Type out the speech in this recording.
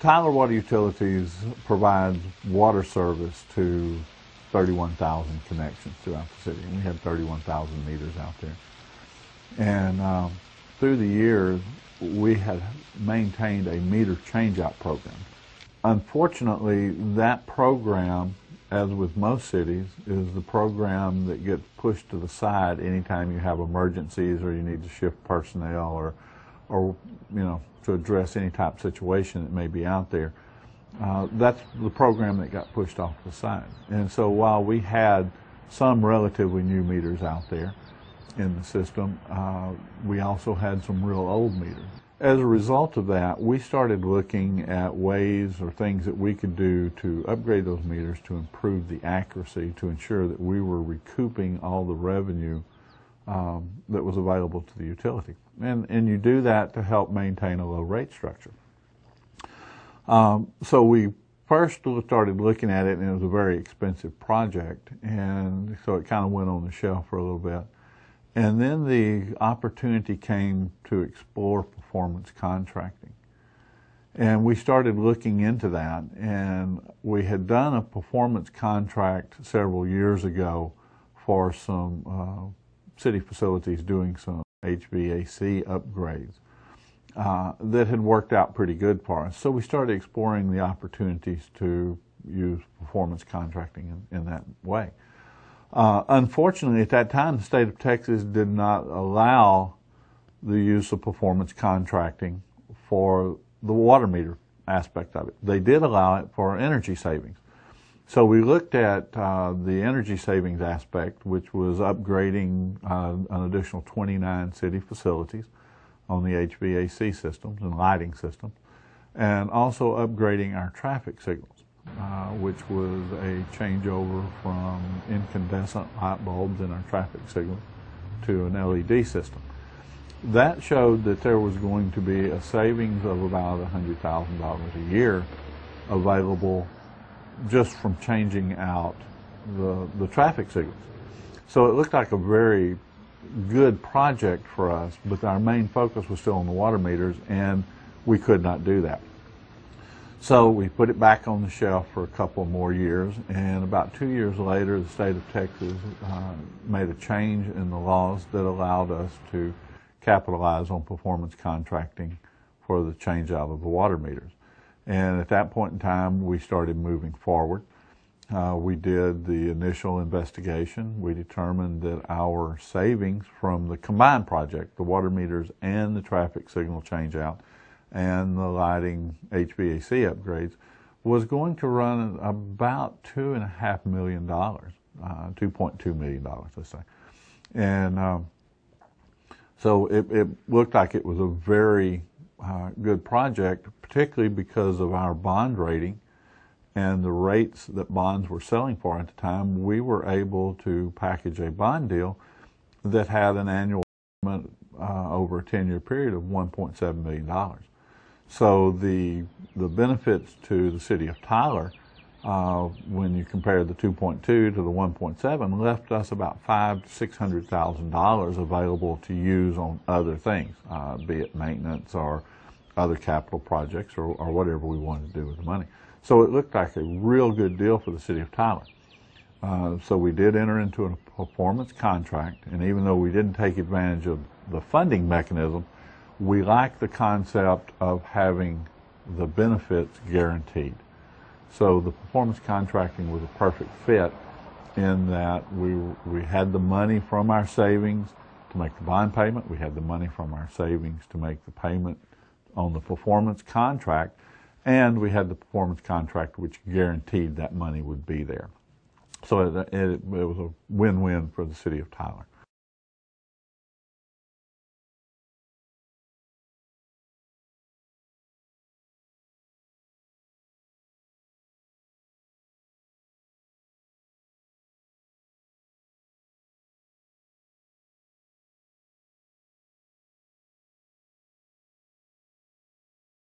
Tyler Water Utilities provides water service to 31,000 connections throughout the city. And we have 31,000 meters out there. And through the years, we had maintained a meter changeout program. Unfortunately, that program, as with most cities, is the program that gets pushed to the side anytime you have emergencies or you need to shift personnel or to address any type of situation that may be out there. That's the program that got pushed off to the side. And so while we had some relatively new meters out there in the system, we also had some real old meters. As a result of that, we started looking at ways or things that we could do to upgrade those meters to improve the accuracy, to ensure that we were recouping all the revenue that was available to the utility. And you do that to help maintain a low rate structure. So we first started looking at it, and it was a very expensive project, and so it kind of went on the shelf for a little bit. And then the opportunity came to explore performance contracting. And we started looking into that, and we had done a performance contract several years ago for some city facilities doing some HVAC upgrades that had worked out pretty good for us. So we started exploring the opportunities to use performance contracting in that way. Unfortunately, at that time, the state of Texas did not allow the use of performance contracting for the water meter aspect of it. They did allow it for energy savings. So we looked at the energy savings aspect, which was upgrading an additional 29 city facilities on the HVAC systems and lighting systems, and also upgrading our traffic signals, which was a changeover from incandescent light bulbs in our traffic signal to an LED system. That showed that there was going to be a savings of about $100,000 a year available just from changing out the traffic signals. So it looked like a very good project for us, but our main focus was still on the water meters, and we could not do that. So we put it back on the shelf for a couple more years, and about 2 years later, the state of Texas made a change in the laws that allowed us to capitalize on performance contracting for the change out of the water meters. And at that point in time, we started moving forward. We did the initial investigation. We determined that our savings from the combined project, the water meters and the traffic signal change out and the lighting HVAC upgrades, was going to run about $2.5 million, $2.2 million, let's say. And so it looked like it was a very good project, particularly because of our bond rating and the rates that bonds were selling for at the time. We were able to package a bond deal that had an annual payment over a 10-year period of $1.7 million. So the benefits to the city of Tyler, when you compare the 2.2 to the 1.7, left us about $500,000 to $600,000 available to use on other things, be it maintenance or other capital projects or whatever we wanted to do with the money. So it looked like a real good deal for the city of Tyler. So we did enter into a performance contract, and even though we didn't take advantage of the funding mechanism, we liked the concept of having the benefits guaranteed. So the performance contracting was a perfect fit in that we had the money from our savings to make the bond payment. We had the money from our savings to make the payment on the performance contract, and we had the performance contract which guaranteed that money would be there. So it was a win-win for the city of Tyler.